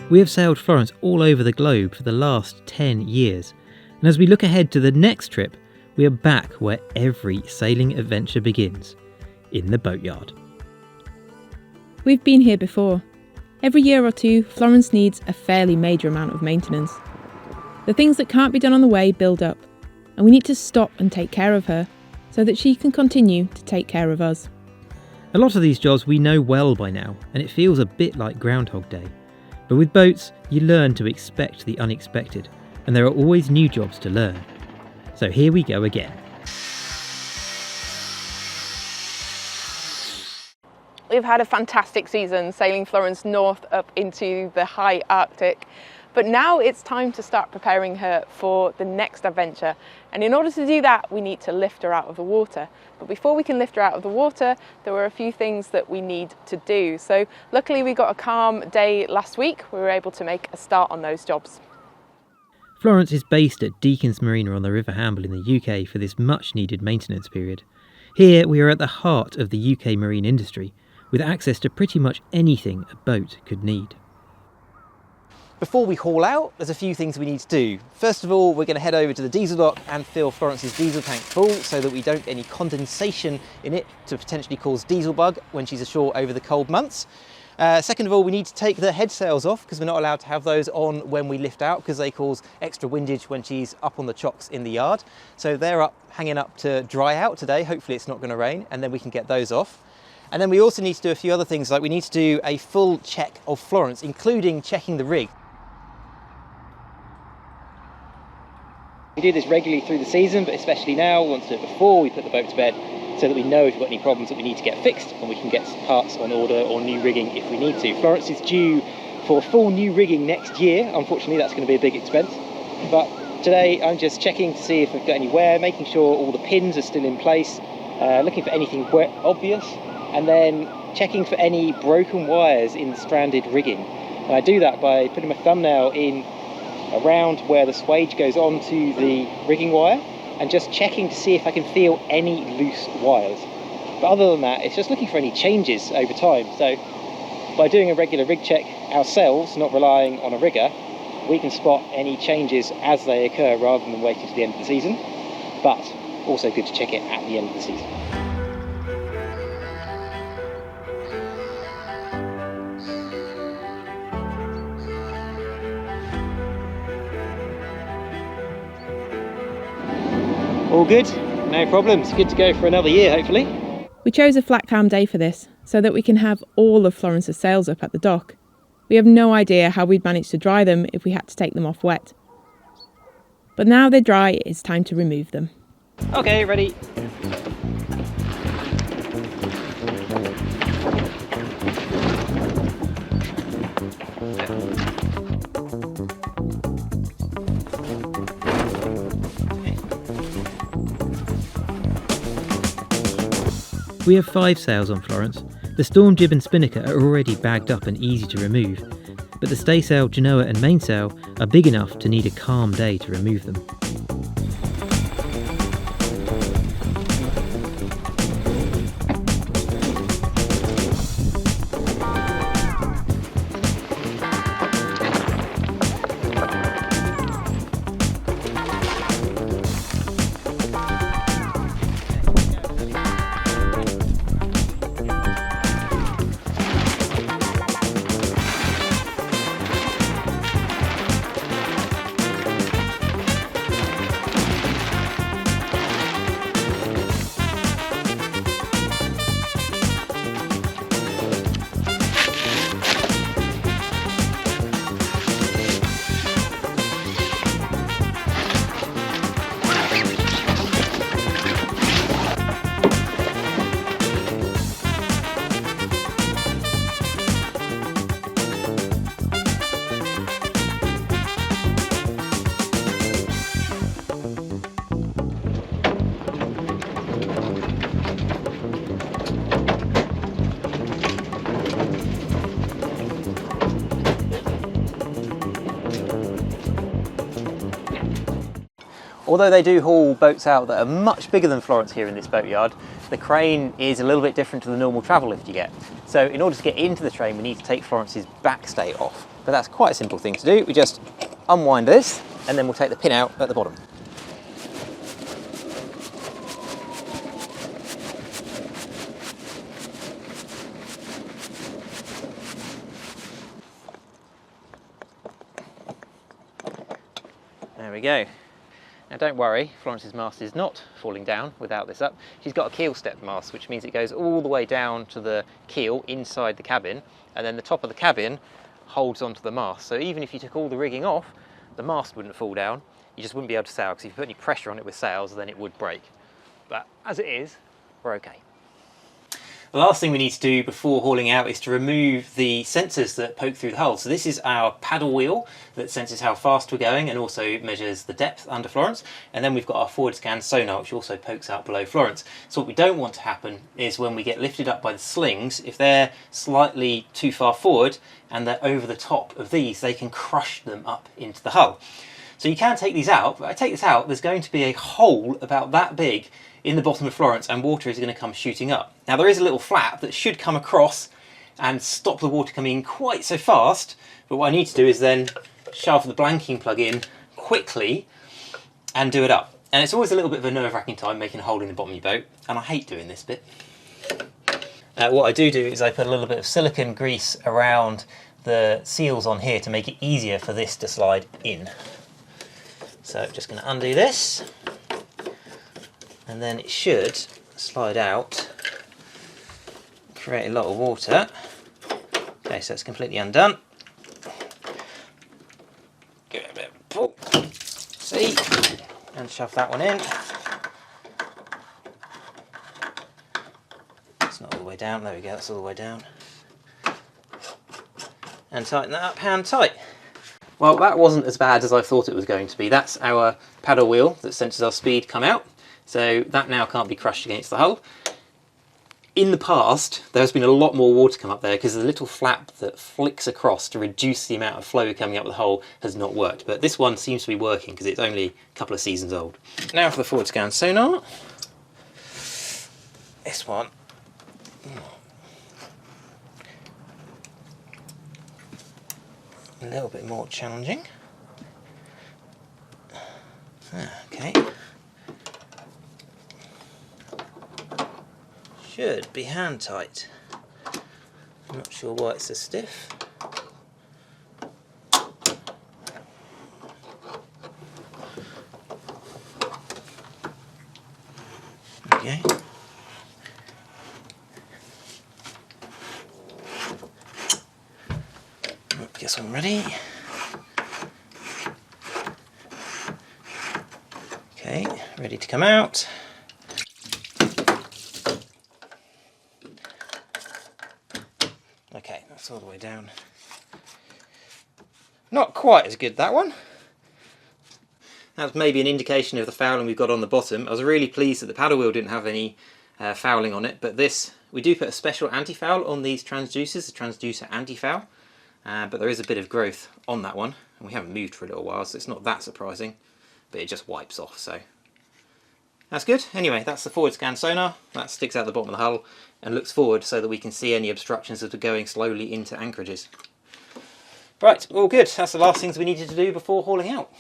We have sailed Florence all over the globe for the last 10 years, and as we look ahead to the next trip, we are back where every sailing adventure begins, in the boatyard. We've been here before. Every year or two, Florence needs a fairly major amount of maintenance. The things that can't be done on the way build up, and we need to stop and take care of her, so that she can continue to take care of us. A lot of these jobs we know well by now, and it feels a bit like Groundhog Day. But with boats, you learn to expect the unexpected, and there are always new jobs to learn. So here we go again. We've had a fantastic season sailing Florence north up into the high Arctic, but now it's time to start preparing her for the next adventure. And in order to do that, we need to lift her out of the water. But before we can lift her out of the water, there were a few things that we need to do. So luckily we got a calm day last week. We were able to make a start on those jobs. Florence is based at Deacon's Marina on the River Hamble in the UK for this much needed maintenance period. Here we are at the heart of the UK marine industry, with access to pretty much anything a boat could need. Before we haul out, there's a few things we need to do. First of all, we're going to head over to the diesel dock and fill Florence's diesel tank full so that we don't get any condensation in it to potentially cause diesel bug when she's ashore over the cold months. Second of all, we need to take the head sails off because we're not allowed to have those on when we lift out because they cause extra windage when she's up on the chocks in the yard. So they're up, hanging up to dry out today. Hopefully it's not going to rain, and then we can get those off. And then we also need to do a few other things, like we need to do a full check of Florence, including checking the rig. We do this regularly through the season, but especially now, we want to do it before we put the boat to bed so that we know if we've got any problems that we need to get fixed, and we can get parts on order or new rigging if we need to. Florence is due for full new rigging next year. Unfortunately, that's going to be a big expense. But today I'm just checking to see if we've got any wear, making sure all the pins are still in place, looking for anything obvious, and then checking for any broken wires in the stranded rigging. And I do that by putting my thumbnail in around where the swage goes onto the rigging wire and just checking to see if I can feel any loose wires. But other than that, it's just looking for any changes over time. So by doing a regular rig check ourselves, not relying on a rigger, we can spot any changes as they occur rather than waiting to the end of the season. But also good to check it at the end of the season. All good, no problems, good to go for another year hopefully. We chose a flat calm day for this, so that we can have all of Florence's sails up at the dock. We have no idea how we'd manage to dry them if we had to take them off wet. But now they're dry, it's time to remove them. Okay, ready. We have 5 sails on Florence. The storm jib and spinnaker are already bagged up and easy to remove, but the staysail, genoa and mainsail are big enough to need a calm day to remove them. Although they do haul boats out that are much bigger than Florence here in this boatyard, the crane is a little bit different to the normal travel lift you get. So in order to get into the train, we need to take Florence's backstay off. but that's quite a simple thing to do. We just unwind this and then we'll take the pin out at the bottom. There we go. Now don't worry, Florence's mast is not falling down without this up. She's got a keel step mast, which means it goes all the way down to the keel inside the cabin, and then the top of the cabin holds onto the mast. So even if you took all the rigging off, the mast wouldn't fall down. You just wouldn't be able to sail, because if you put any pressure on it with sails, then it would break. But as it is, we're okay. The last thing we need to do before hauling out is to remove the sensors that poke through the hull. So this is our paddle wheel that senses how fast we're going and also measures the depth under Florence. And then we've got our forward scan sonar, which also pokes out below Florence. So what we don't want to happen is when we get lifted up by the slings, if they're slightly too far forward and they're over the top of these, they can crush them up into the hull. So you can take these out, but I take this out, there's going to be a hole about that big in the bottom of Florence, and water is going to come shooting up. Now there is a little flap that should come across and stop the water coming in quite so fast, but what I need to do is then shove the blanking plug in quickly and do it up. And it's always a little bit of a nerve-wracking time making a hole in the bottom of your boat, and I hate doing this bit. What I do is I put a little bit of silicone grease around the seals on here to make it easier for this to slide in. So just going to undo this, and then it should slide out, create a lot of water. Okay, so it's completely undone. Give it a bit of a pull, see, and shove that one in. It's not all the way down, there we go, that's all the way down. And tighten that up hand tight. Well, that wasn't as bad as I thought it was going to be. That's our paddle wheel that senses our speed come out. So that now can't be crushed against the hull. In the past, there's been a lot more water come up there because the little flap that flicks across to reduce the amount of flow coming up the hull has not worked. But this one seems to be working because it's only a couple of seasons old. Now for the forward scan sonar. This one. A little bit more challenging. Okay. Should be hand tight. I'm not sure why it's so stiff. Okay. Guess I'm ready. Okay, ready to come out. Okay, that's all the way down. Not quite as good, that one. That's maybe an indication of the fouling we've got on the bottom. I was really pleased that the paddle wheel didn't have any fouling on it, but this, we do put a special anti-foul on these transducers, the transducer anti-foul, but there is a bit of growth on that one, and we haven't moved for a little while, so it's not that surprising, but it just wipes off, so that's good. Anyway, that's the forward scan sonar. That sticks out the bottom of the hull and looks forward so that we can see any obstructions that are going slowly into anchorages. Right, all good. That's the last things we needed to do before hauling out.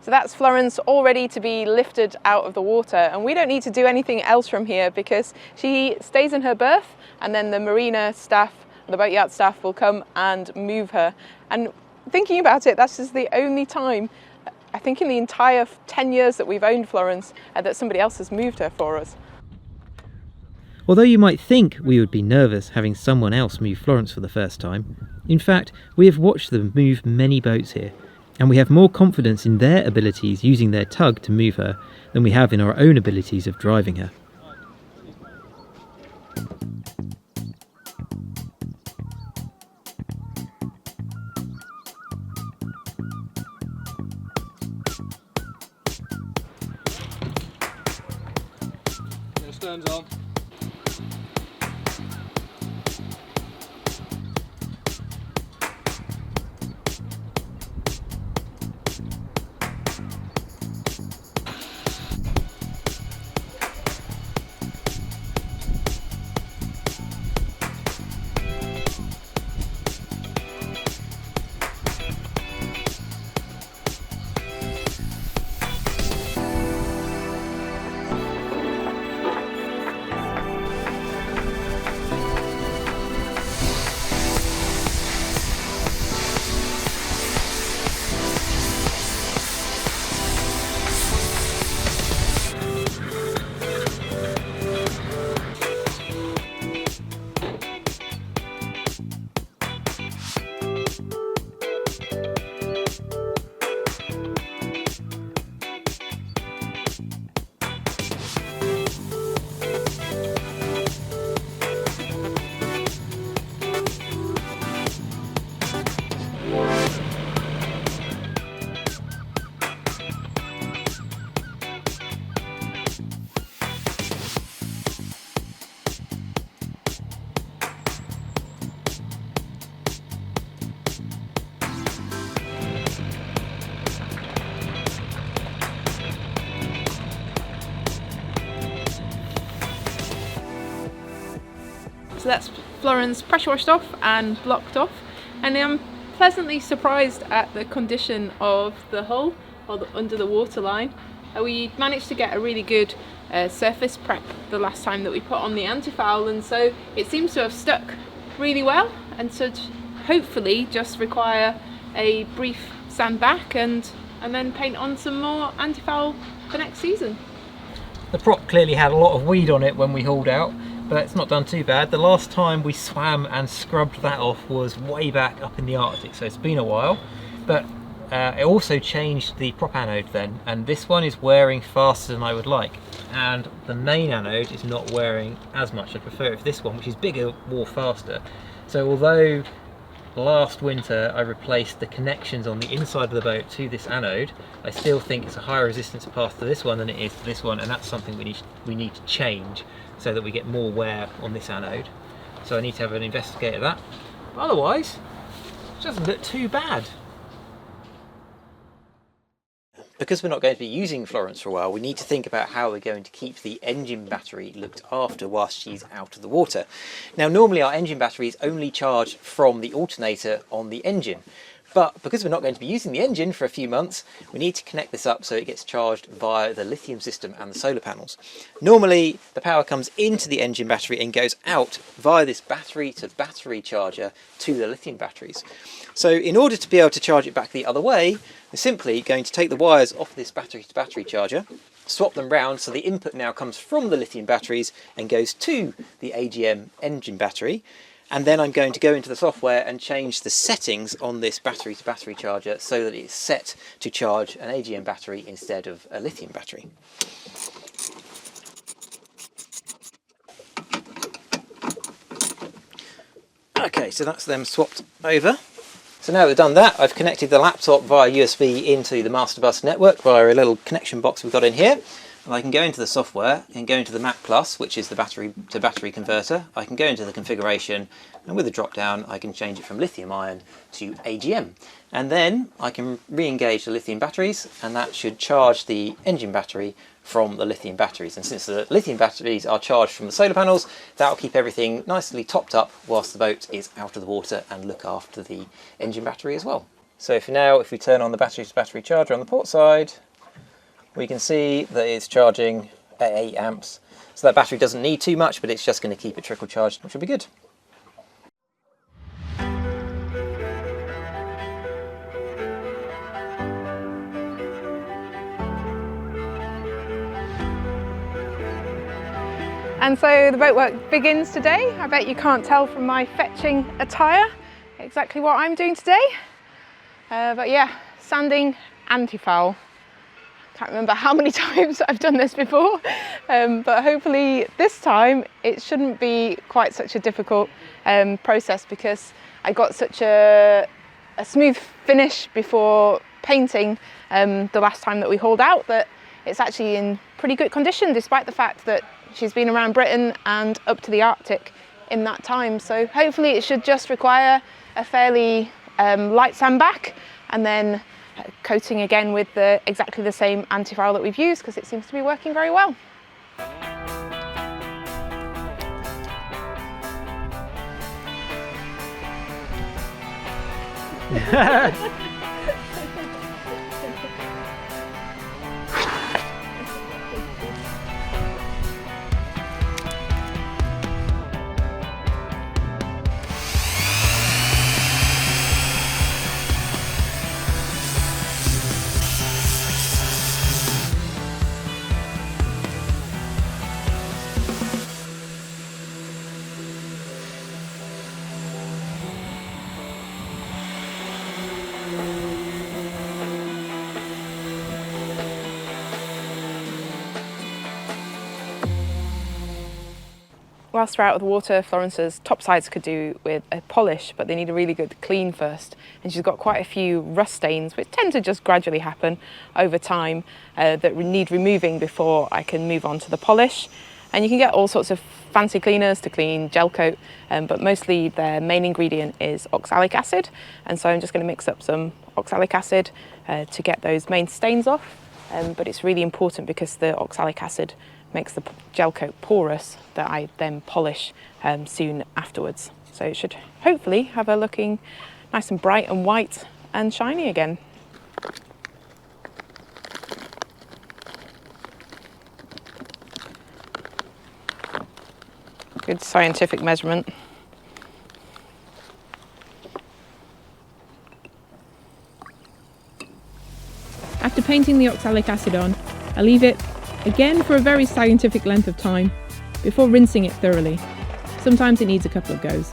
So that's Florence all ready to be lifted out of the water, and we don't need to do anything else from here because she stays in her berth, and then the marina staff, the boatyard staff will come and move her. And thinking about it, that's just the only time, I think in the entire 10 years that we've owned Florence, that somebody else has moved her for us. Although you might think we would be nervous having someone else move Florence for the first time, in fact, we have watched them move many boats here, and we have more confidence in their abilities using their tug to move her than we have in our own abilities of driving her. Sterns on. that's Florence pressure washed off and blocked off, and I'm pleasantly surprised at the condition of the hull, or under the waterline. We managed to get a really good surface prep the last time that we put on the antifoul, and so it seems to have stuck really well, and so hopefully just require a brief sand back and then paint on some more antifoul for next season. The prop clearly had a lot of weed on it when we hauled out, but it's not done too bad. The last time we swam and scrubbed that off was way back up in the Arctic, so it's been a while. But it also changed the prop anode then, and this one is wearing faster than I would like. And the main anode is not wearing as much. I prefer it for this one, which is bigger, wore faster. So although last winter I replaced the connections on the inside of the boat to this anode, I still think it's a higher resistance path to this one than it is to this one, and that's something we need to change so that we get more wear on this anode. So I need to have an investigate of that. But otherwise, it doesn't look too bad. Because we're not going to be using Florence for a while, we need to think about how we're going to keep the engine battery looked after whilst she's out of the water. Now normally our engine battery is only charged from the alternator on the engine, but because we're not going to be using the engine for a few months, we need to connect this up so it gets charged via the lithium system and the solar panels. Normally the power comes into the engine battery and goes out via this battery to battery charger to the lithium batteries. So in order to be able to charge it back the other way, we're simply going to take the wires off this battery to battery charger, swap them round so the input now comes from the lithium batteries and goes to the AGM engine battery. And then I'm going to go into the software and change the settings on this battery to battery charger so that it's set to charge an AGM battery instead of a lithium battery. Okay, so that's them swapped over. So now we've done that, I've connected the laptop via USB into the master bus network via a little connection box we've got in here. And I can go into the software and go into the Map Plus, which is the battery to battery converter. I can go into the configuration, and with a drop down I can change it from lithium ion to AGM. And then I can re-engage the lithium batteries, and that should charge the engine battery from the lithium batteries. And since the lithium batteries are charged from the solar panels, that'll keep everything nicely topped up whilst the boat is out of the water and look after the engine battery as well. So for now, if we turn on the battery to battery charger on the port side, we can see that it's charging at 8 amps. So that battery doesn't need too much, but it's just going to keep it trickle charged, which will be good. And so the boat work begins today. I bet you can't tell from my fetching attire exactly what I'm doing today. But yeah, sanding antifoul. Can't remember how many times I've done this before, but hopefully this time it shouldn't be quite such a difficult process, because I got such a smooth finish before painting the last time that we hauled out that it's actually in pretty good condition, despite the fact that she's been around Britain and up to the Arctic in that time. So hopefully it should just require a fairly light sandback and then coating again with exactly the same antifoul that we've used, because it seems to be working very well. Whilst we're out of the water, Florence's topsides could do with a polish, but they need a really good clean first. And she's got quite a few rust stains, which tend to just gradually happen over time, that need removing before I can move on to the polish. And you can get all sorts of fancy cleaners to clean gel coat, but mostly their main ingredient is oxalic acid. And so I'm just going to mix up some oxalic acid to get those main stains off. But it's really important because the oxalic acid makes the gel coat porous that I then polish soon afterwards. So it should hopefully have her looking nice and bright and white and shiny again. Good scientific measurement. After painting the oxalic acid on, I leave it again for a very scientific length of time before rinsing it thoroughly. Sometimes it needs a couple of goes.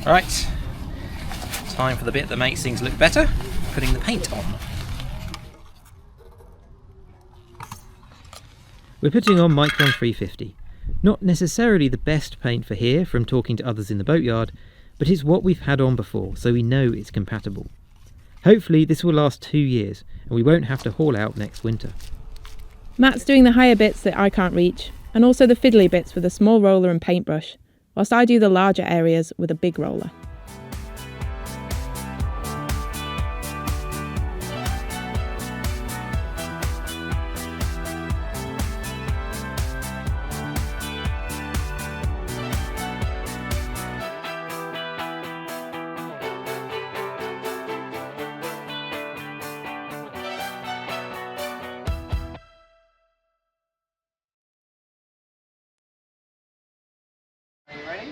Right, time for the bit that makes things look better, putting the paint on. We're putting on Micron 350. Not necessarily the best paint for here from talking to others in the boatyard, but it's what we've had on before, so we know it's compatible. Hopefully this will last 2 years and we won't have to haul out next winter. Matt's doing the higher bits that I can't reach, and also the fiddly bits with a small roller and paintbrush, whilst I do the larger areas with a big roller. Are you ready?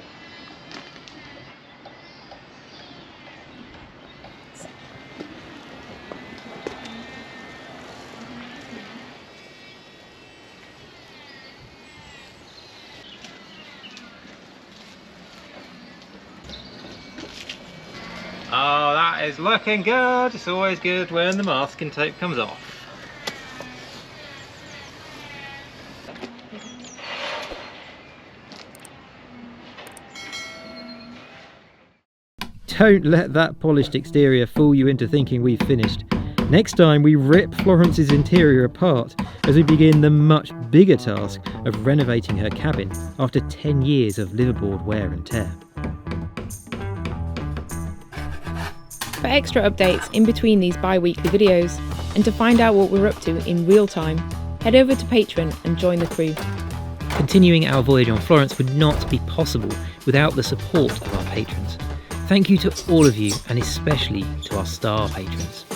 Oh, that is looking good. It's always good when the masking tape comes off. Don't let that polished exterior fool you into thinking we've finished. Next time we rip Florence's interior apart as we begin the much bigger task of renovating her cabin after 10 years of liveaboard wear and tear. For extra updates in between these bi-weekly videos, and to find out what we're up to in real time, head over to Patreon and join the crew. Continuing our voyage on Florence would not be possible without the support of our patrons. Thank you to all of you, and especially to our star patrons.